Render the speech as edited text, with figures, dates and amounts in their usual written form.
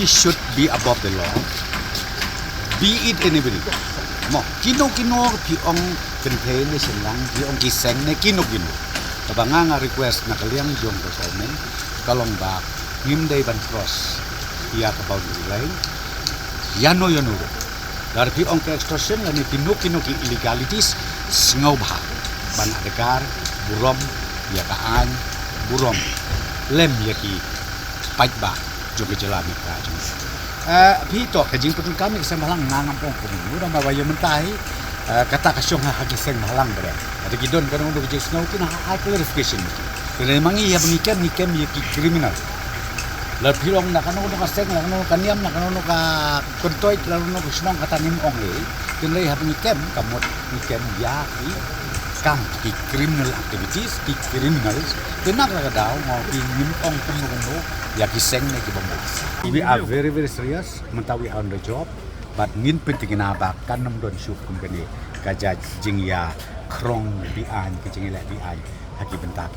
we should be above the law. Be it anybody. Mo kino pi ong contain ni silang pi ong kiseng ni kino. Tabanga nga request na kaliang jong ko sa amin. Kalong ba himday ban cross iya ka boundary line. Yano. Dari pi ong ke extortion lani kino ki illegalities singaw bah. Ban adekar burom ya kaan burom lem ya ki pajba juga jalami ka jong. Pi to kajing putun kami semalang nangampong kumu ura mabayo mentai kata kasyong hagiseng malang bre. Ada gidon kan untuk kejeng singaw kina clarification. Kena mangi ya mengikem ya ki kriminal. Lalu pilong nak kanu kaseng nak kanu kaniam nak kanu ka kontoy lalu nak senong kata nim ong kena ya mengikem kamot mengikem ya ki kam ki criminal activities ki criminals kena kadang mau ki nim ong kumu ya ki seng na ki bombas. We are very serious mentawi on the job but ngin penting na ba kanam don syuk kum kani kajaj jing ya krong bi an ki jing la bi an haki bentak.